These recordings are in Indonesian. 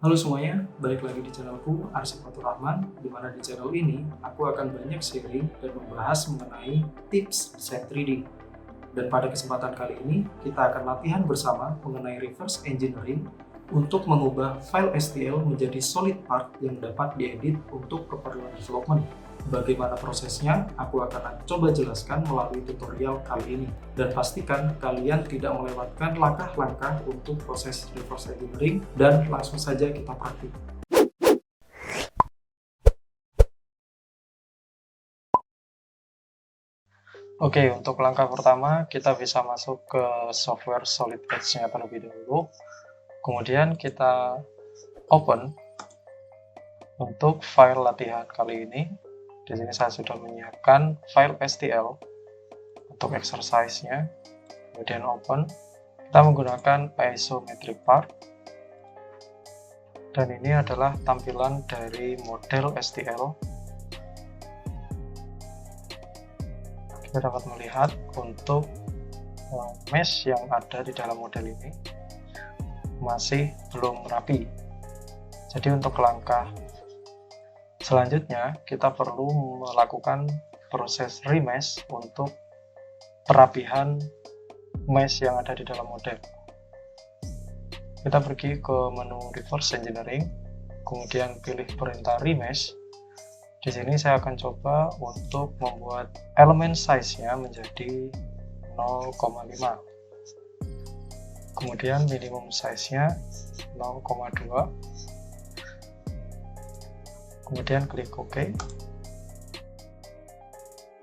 Halo semuanya, balik lagi di channelku Arsy Fatur Rahman, di mana di channel ini aku akan banyak sharing dan membahas mengenai tips set 3D. Dan pada kesempatan kali ini, kita akan latihan bersama mengenai reverse engineering untuk mengubah file STL menjadi solid part yang dapat diedit untuk keperluan development. Bagaimana prosesnya, aku akan coba jelaskan melalui tutorial kali ini. Dan pastikan kalian tidak melewatkan langkah-langkah untuk proses reverse engineering, dan langsung saja kita praktik. Oke, untuk langkah pertama kita bisa masuk ke software Solid Edge-nya terlebih dahulu. Kemudian kita open untuk file latihan kali ini. Di sini saya sudah menyiapkan file STL untuk exercise-nya. Kemudian open. Kita menggunakan isometric part. Dan ini adalah tampilan dari model STL. Kita dapat melihat untuk mesh yang ada di dalam model ini masih belum rapi. Jadi untuk langkah selanjutnya kita perlu melakukan proses remesh untuk perapihan mesh yang ada di dalam model. Kita pergi ke menu reverse engineering, kemudian pilih perintah remesh. Di sini saya akan coba untuk membuat elemen size-nya menjadi 0,5. Kemudian minimum size-nya 0,2. Kemudian klik OK.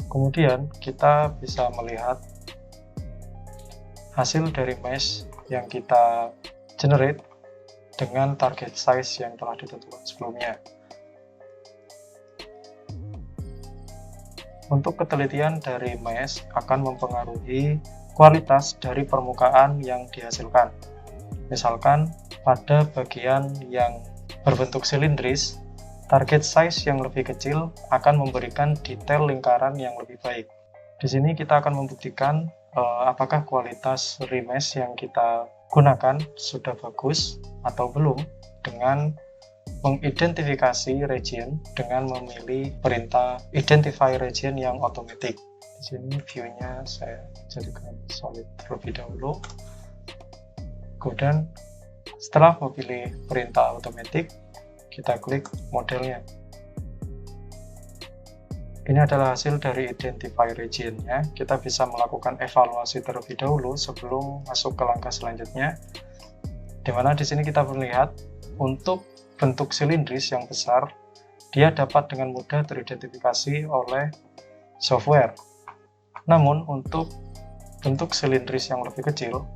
Kemudian kita bisa melihat hasil dari mesh yang kita generate dengan target size yang telah ditentukan sebelumnya. Untuk ketelitian dari mesh akan mempengaruhi kualitas dari permukaan yang dihasilkan. Misalkan pada bagian yang berbentuk silindris, target size yang lebih kecil akan memberikan detail lingkaran yang lebih baik. Di sini kita akan membuktikan apakah kualitas remesh yang kita gunakan sudah bagus atau belum dengan mengidentifikasi region dengan memilih perintah identify region yang otomatis. Di sini view-nya saya jadikan solid terlebih dahulu. Kemudian setelah memilih perintah otomatis, kita klik modelnya. Ini adalah hasil dari identify region-nya. Kita bisa melakukan evaluasi terlebih dahulu sebelum masuk ke langkah selanjutnya. Di mana di sini kita melihat untuk bentuk silindris yang besar, dia dapat dengan mudah teridentifikasi oleh software. Namun untuk bentuk silindris yang lebih kecil,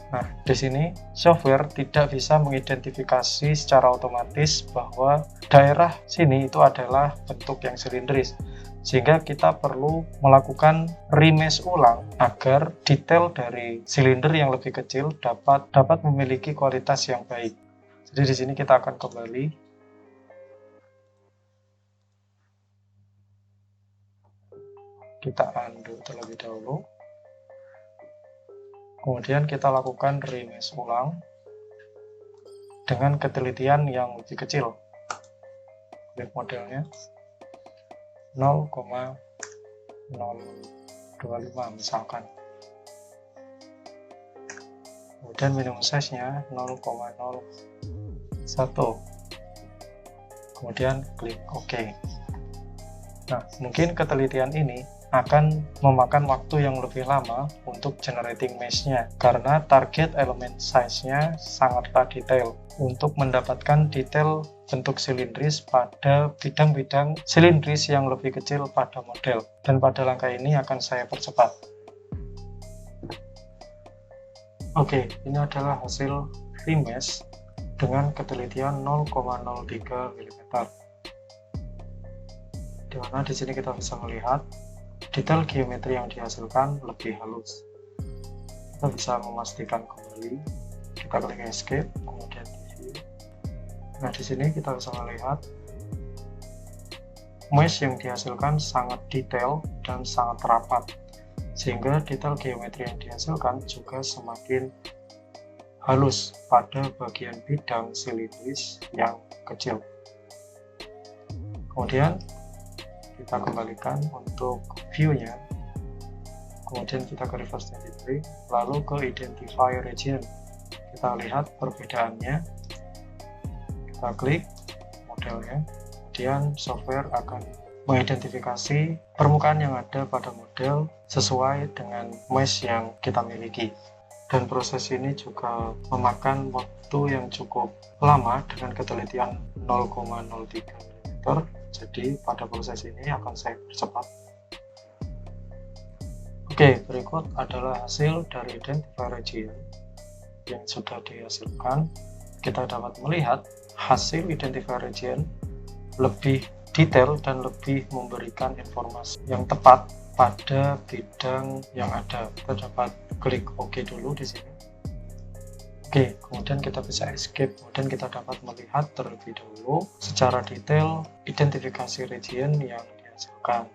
nah, di sini software tidak bisa mengidentifikasi secara otomatis bahwa daerah sini itu adalah bentuk yang silindris. Sehingga kita perlu melakukan remesh ulang agar detail dari silinder yang lebih kecil dapat memiliki kualitas yang baik. Jadi di sini kita akan kembali. Kita undo terlebih dahulu. Kemudian kita lakukan remesh ulang dengan ketelitian yang lebih kecil. Klik modelnya 0,025 misalkan. Kemudian minimum size-nya 0,01. Kemudian klik OK. Nah, mungkin ketelitian ini akan memakan waktu yang lebih lama untuk generating mesh-nya karena target elemen size-nya sangatlah detail untuk mendapatkan detail bentuk silindris pada bidang-bidang silindris yang lebih kecil pada model. Dan pada langkah ini akan saya percepat. Oke, ini adalah hasil remesh dengan ketelitian 0,03 mm. Di mana di sini kita bisa melihat detail geometri yang dihasilkan lebih halus. Kita bisa memastikan kembali. Kita klik escape, kemudian view. Nah, di sini kita bisa melihat mesh yang dihasilkan sangat detail dan sangat rapat, sehingga detail geometri yang dihasilkan juga semakin halus pada bagian bidang silindris yang kecil. Kemudian kita kembalikan untuk view-nya, kemudian kita ke reverse 23, lalu ke identify region. Kita lihat perbedaannya, kita klik modelnya, kemudian software akan mengidentifikasi permukaan yang ada pada model sesuai dengan mesh yang kita miliki. Dan proses ini juga memakan waktu yang cukup lama dengan ketelitian 0,03 mm. Jadi pada proses ini akan saya percepat. Oke, berikut adalah hasil dari identify region yang sudah dihasilkan. Kita dapat melihat hasil identify region lebih detail dan lebih memberikan informasi yang tepat pada bidang yang ada. Kita dapat klik OK dulu di sini. Oke, kemudian kita bisa escape, kemudian kita dapat melihat terlebih dahulu secara detail identifikasi region yang dihasilkan.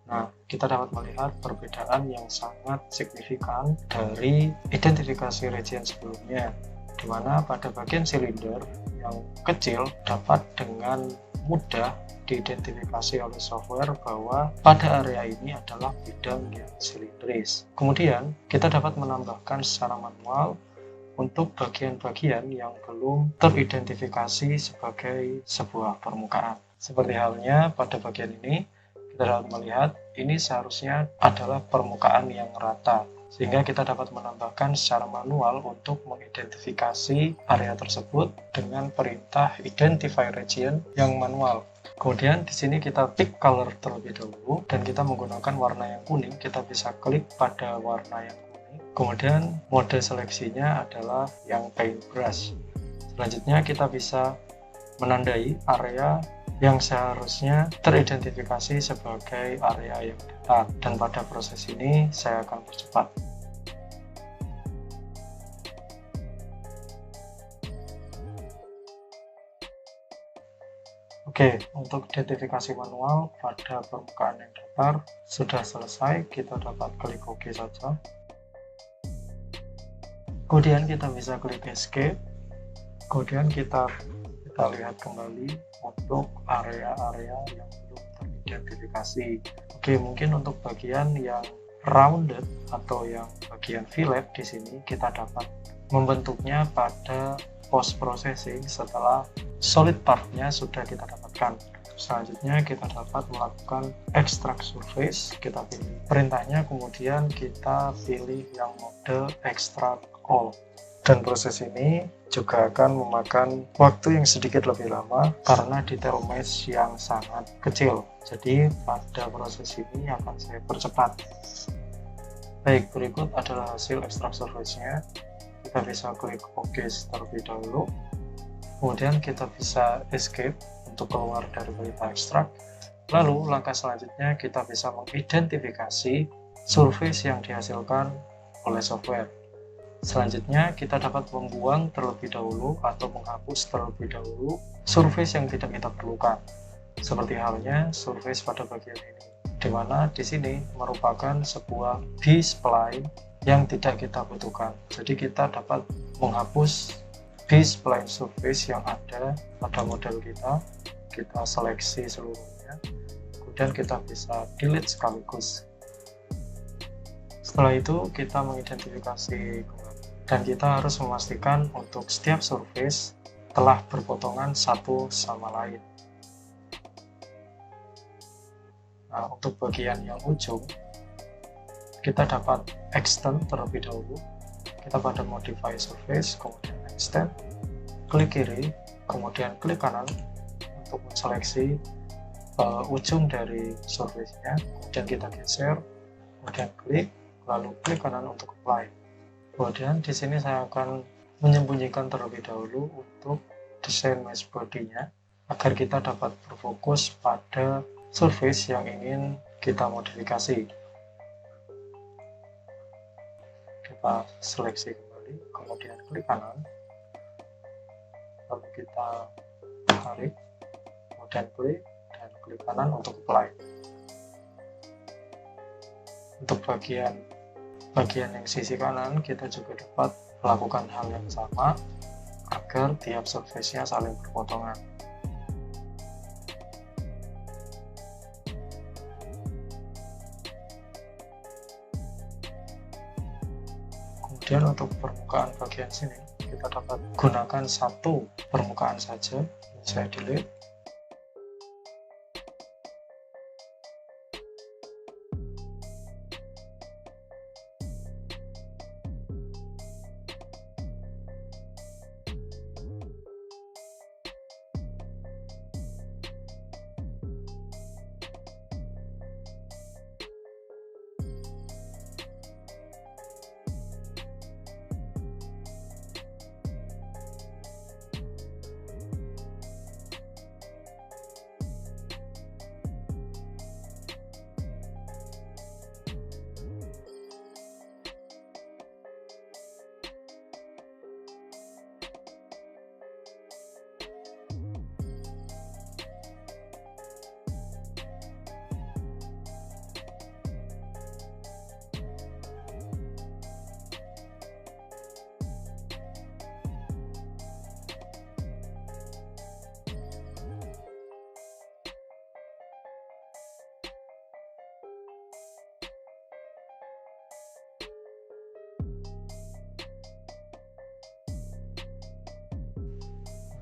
Nah, kita dapat melihat perbedaan yang sangat signifikan dari identifikasi region sebelumnya, di mana pada bagian silinder yang kecil dapat dengan mudah diidentifikasi oleh software bahwa pada area ini adalah bidang yang silindris. Kemudian, kita dapat menambahkan secara manual untuk bagian-bagian yang belum teridentifikasi sebagai sebuah permukaan. Seperti halnya pada bagian ini, kita dapat melihat ini seharusnya adalah permukaan yang rata, sehingga kita dapat menambahkan secara manual untuk mengidentifikasi area tersebut dengan perintah identify region yang manual. Kemudian di sini kita pick color terlebih dahulu, dan kita menggunakan warna yang kuning. Kita bisa klik pada warna yang kuning. Kemudian mode seleksinya adalah yang paintbrush. Selanjutnya kita bisa menandai area yang seharusnya teridentifikasi sebagai area yang datar, dan pada proses ini saya akan percepat. Oke, untuk identifikasi manual pada permukaan yang datar sudah selesai. Kita dapat klik OK saja. Kemudian kita bisa klik escape. Kemudian kita lihat kembali untuk area-area yang belum teridentifikasi. Oke, mungkin untuk bagian yang rounded atau yang bagian fillet di sini kita dapat membentuknya pada post processing setelah solid partnya sudah kita dapatkan. Selanjutnya kita dapat melakukan extract surface. Kita pilih perintahnya, kemudian kita pilih yang mode extract all. Dan proses ini juga akan memakan waktu yang sedikit lebih lama karena detail mesh yang sangat kecil. Jadi pada proses ini akan saya percepat. Baik, berikut adalah hasil extract surface-nya. Kita bisa klik OK terlebih dahulu. Kemudian kita bisa escape untuk keluar dari perintah extract. Lalu langkah selanjutnya kita bisa mengidentifikasi surface yang dihasilkan oleh software. Selanjutnya kita dapat membuang terlebih dahulu atau menghapus terlebih dahulu surface yang tidak kita perlukan. Seperti halnya surface pada bagian ini, di mana di sini merupakan sebuah B-spline yang tidak kita butuhkan. Jadi kita dapat menghapus B-spline surface yang ada pada model kita. Kita seleksi seluruhnya, kemudian kita bisa delete sekaligus. Setelah itu kita mengidentifikasi kembali, dan kita harus memastikan untuk setiap surface telah berpotongan satu sama lain. Nah, untuk bagian yang ujung kita dapat extend terlebih dahulu. Kita pada modify surface, kemudian extend, klik kiri, kemudian klik kanan untuk menseleksi ujung dari surface-nya, kemudian kita geser, kemudian klik, lalu klik kanan untuk apply. Kemudian di sini saya akan menyembunyikan terlebih dahulu untuk desain mesh body-nya agar kita dapat berfokus pada surface yang ingin kita modifikasi. Kita seleksi kembali, kemudian klik kanan, lalu kita tarik, kemudian klik, dan klik kanan untuk apply. Untuk bagian yang sisi kanan kita juga dapat melakukan hal yang sama agar tiap surface-nya saling berpotongan. Kemudian untuk permukaan bagian sini, kita dapat gunakan satu permukaan saja. Saya delete.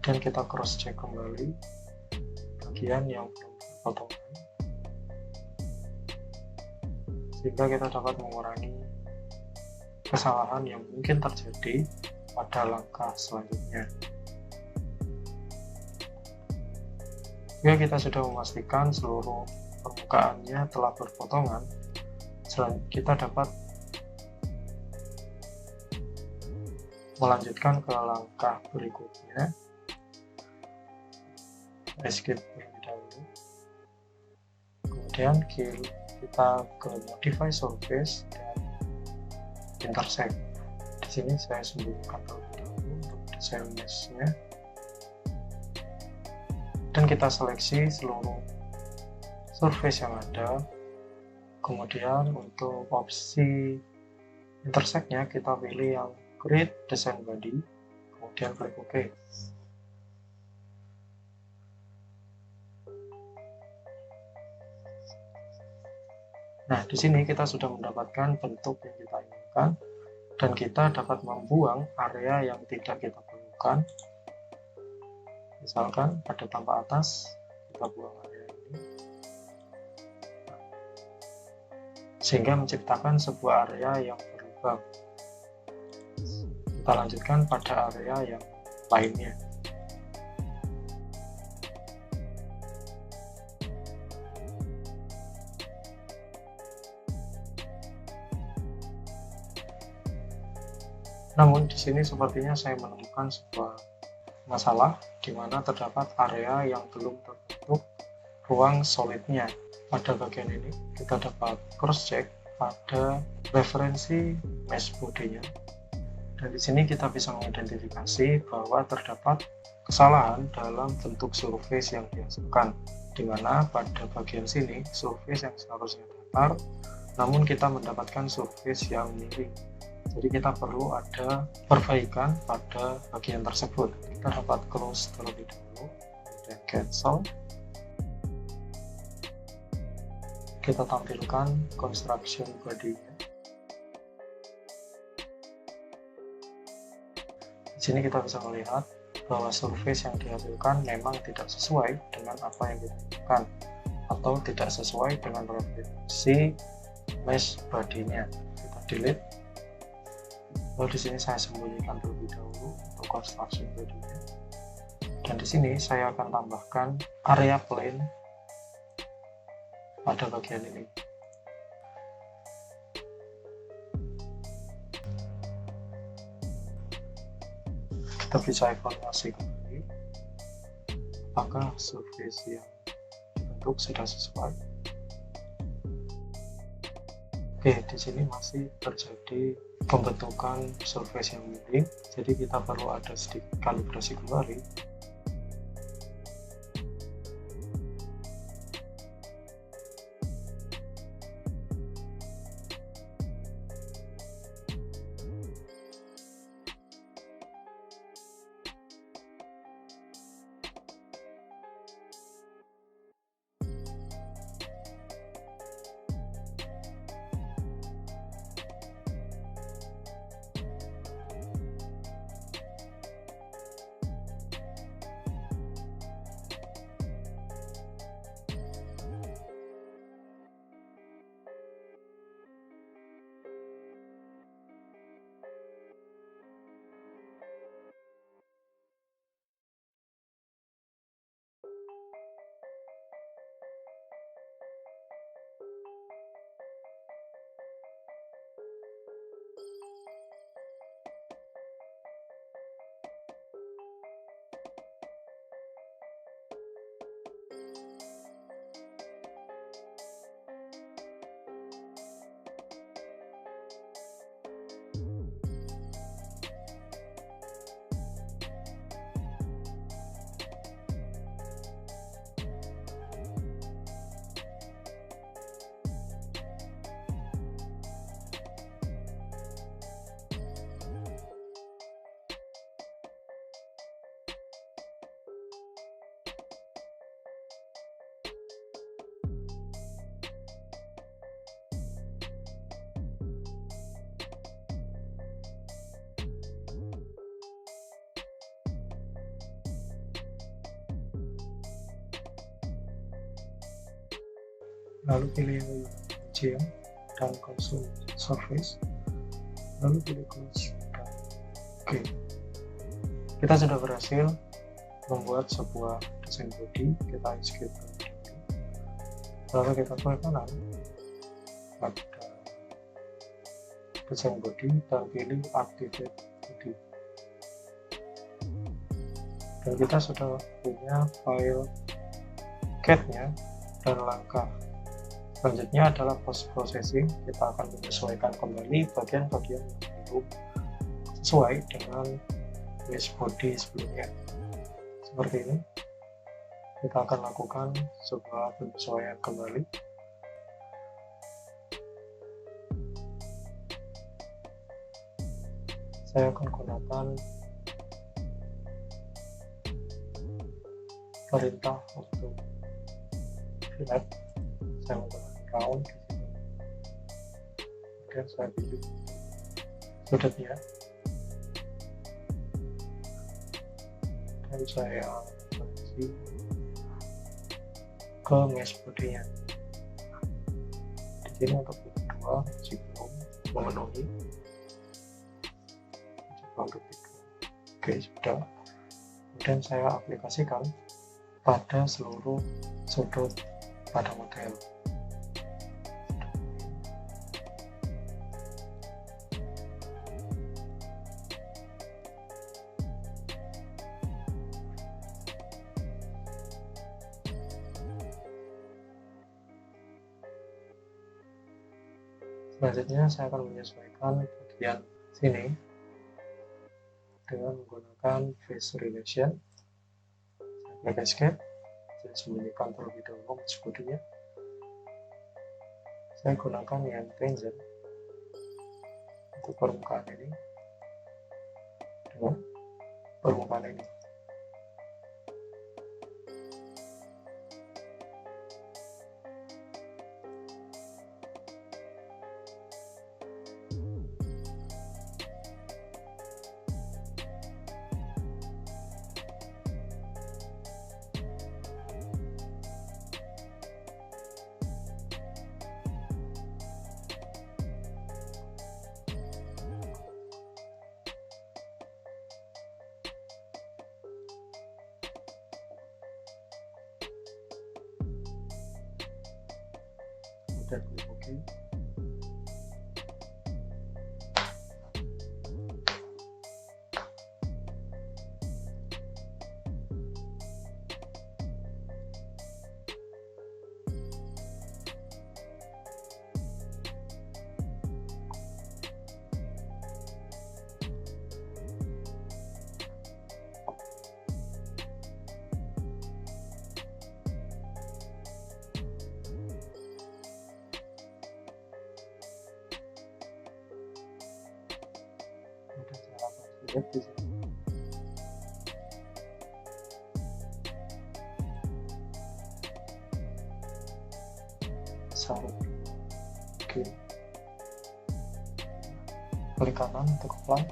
Dan kita cross check kembali bagian yang belum terpotongan, sehingga kita dapat mengurangi kesalahan yang mungkin terjadi pada langkah selanjutnya. Jika kita sudah memastikan seluruh permukaannya telah berpotongan, kita dapat melanjutkan ke langkah berikutnya. Escape terlebih dahulu, kemudian kita ke modify surface dan intersect. Di sini saya sembunyikan terlebih dahulu untuk desain mesh-nya, dan kita seleksi seluruh surface yang ada. Kemudian untuk opsi intersect-nya kita pilih yang create design body, kemudian klik OK. Nah, di sini kita sudah mendapatkan bentuk yang kita inginkan, dan kita dapat membuang area yang tidak kita perlukan. Misalkan pada tampak atas, kita buang area ini, sehingga menciptakan sebuah area yang berlubang. Kita lanjutkan pada area yang lainnya. Namun di sini sepertinya saya menemukan sebuah masalah di mana terdapat area yang belum terbentuk ruang solidnya. Pada bagian ini kita dapat cross check pada referensi mesh body-nya, dan di sini kita bisa mengidentifikasi bahwa terdapat kesalahan dalam bentuk surface yang dihasilkan, di mana pada bagian sini surface yang seharusnya datar, namun kita mendapatkan surface yang miring. Jadi kita perlu ada perbaikan pada bagian tersebut. Kita dapat close terlebih dahulu, kemudian cancel. Kita tampilkan construction body-nya. Di sini kita bisa melihat bahwa surface yang dihasilkan memang tidak sesuai dengan apa yang kita inginkan, atau tidak sesuai dengan referensi mesh body-nya. Kita delete. Lalu di sini saya sembunyikan terlebih dahulu untuk construction body-nya, dan di sini saya akan tambahkan area plane pada bagian ini. Kita bisa evaluasi kembali apakah surface yang dibentuk sudah sesuai. Oke, di sini masih terjadi pembentukan surface yang miring, jadi kita perlu ada sedikit kalibrasi kembali. lalu pilih region dan console surface, lalu pilih close dan oke. Kita sudah berhasil membuat sebuah desain body. Kita escape lalu kita klik kanan pada desain body dan pilih activate body, dan kita sudah punya file CAD-nya. Dan langkah selanjutnya adalah post processing. Kita akan menyesuaikan kembali bagian-bagian yang belum sesuai dengan mesh body sebelumnya. Seperti ini, kita akan lakukan sebuah penyesuaian kembali. Saya akan gunakan perintah untuk fillet. Saya menggunakan round di sini. Kemudian saya pilih sudutnya dan saya koneksi ke mesh body-nya. Di sini untuk yang kedua masih belum memenuhi. Oke, sudah. Kemudian saya aplikasikan pada seluruh sudut pada model. Selanjutnya saya akan menyesuaikan bagian sini dengan menggunakan face relation. Saya klik escape, saya sembunyikan terlebih dahulu mesh body-nya. Saya gunakan yang tangent untuk permukaan ini dengan permukaan ini. Dan klik OK. Lihat di sini. Sarut. Oke. Klik kanan untuk apply.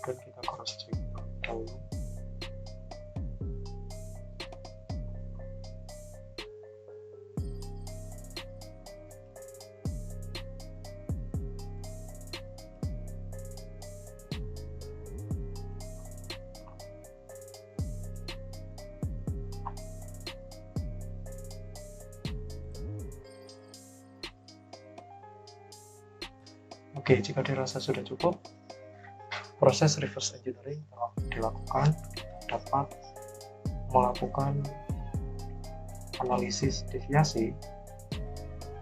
Dan kita cross check dahulu. Oke, jika dirasa sudah cukup, proses reverse engineering telah dilakukan. Kita dapat melakukan analisis deviasi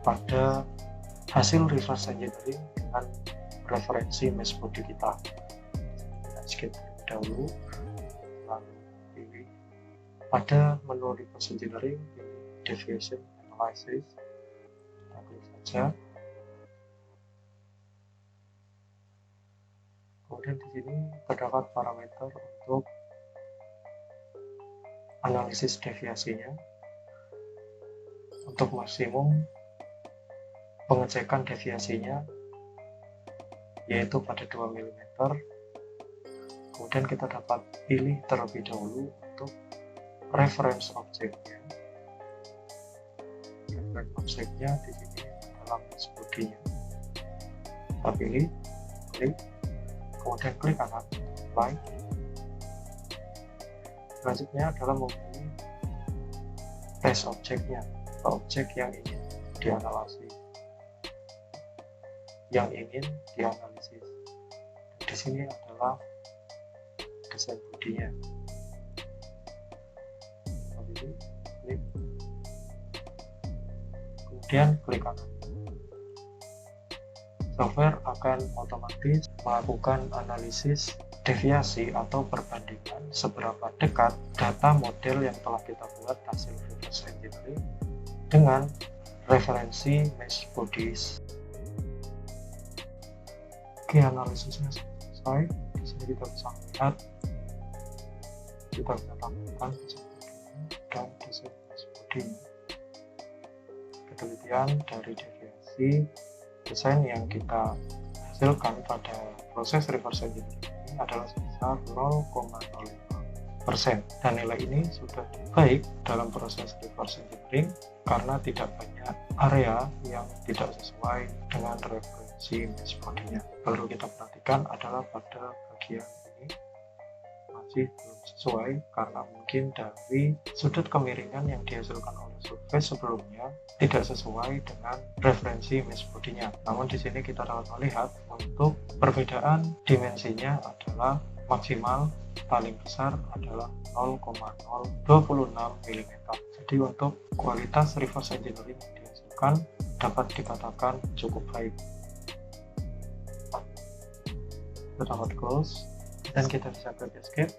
pada hasil reverse engineering dengan referensi mesh body kita. Kita skip terlebih dahulu, lalu pilih pada menu reverse engineering, pilih deviation analysis, kita klik saja. Kemudian di sini terdapat parameter untuk analisis deviasinya. Untuk maksimum pengecekan deviasinya yaitu pada 2 mm. Kemudian kita dapat pilih terlebih dahulu untuk reference objeknya. Reference objeknya di sini adalah mesh body-nya. Kita pilih, klik, kemudian klik kanan, apply. Selanjutnya adalah memilih test objeknya, objek yang ingin dianalisis, di sini adalah desain bodinya. Klik, kemudian klik kanan. Software akan otomatis melakukan analisis deviasi atau perbandingan seberapa dekat data model yang telah kita buat hasil reverse engineering dengan referensi mesh bodies. Oke, analisisnya selesai. Di sini kita bisa melihat, kita bisa tambahkan desain bodinya dan desain mesh bodinya. Penelitian dari deviasi desain yang kita hasilkan pada proses reverse engineering ini adalah sebesar 0,05%, dan nilai ini sudah baik dalam proses reverse engineering karena tidak banyak area yang tidak sesuai dengan referensi mesh bodinya. Baru kita perhatikan adalah pada bagian ini masih belum sesuai karena mungkin dari sudut kemiringan yang dihasilkan oleh surface sebelumnya tidak sesuai dengan referensi mesh bodinya. Namun di sini kita dapat melihat untuk perbedaan dimensinya adalah maksimal paling besar adalah 0,026 mm. Jadi untuk kualitas reverse engineering yang dihasilkan dapat dikatakan cukup baik. Kita dapat close dan kita bisa klik escape.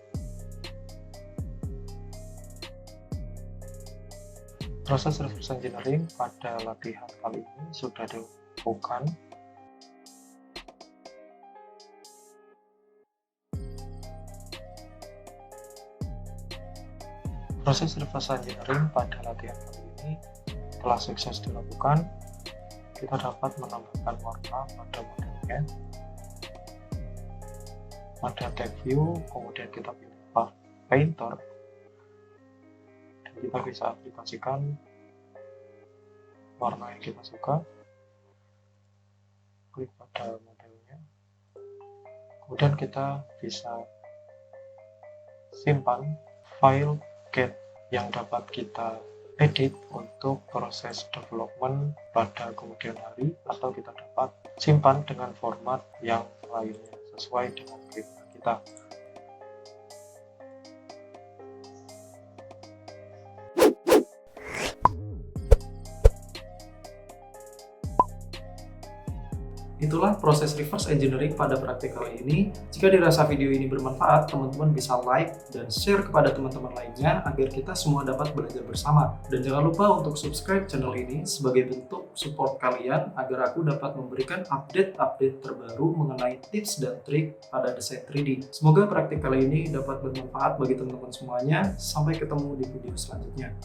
Proses reverse engineering pada latihan kali ini sudah dilakukan. Proses reverse engineering pada latihan kali ini telah sukses dilakukan. Kita dapat menambahkan warna pada modelnya. Pada tag view, kemudian kita pilih path painter. Kita bisa aplikasikan warna yang kita suka, klik pada modelnya, kemudian kita bisa simpan file CAD yang dapat kita edit untuk proses development pada kemudian hari, atau kita dapat simpan dengan format yang lainnya sesuai dengan keinginan kita. Itulah proses reverse engineering pada praktik kali ini. Jika dirasa video ini bermanfaat, teman-teman bisa like dan share kepada teman-teman lainnya agar kita semua dapat belajar bersama. Dan jangan lupa untuk subscribe channel ini sebagai bentuk support kalian agar aku dapat memberikan update-update terbaru mengenai tips dan trik pada desain 3D. Semoga praktik kali ini dapat bermanfaat bagi teman-teman semuanya. Sampai ketemu di video selanjutnya.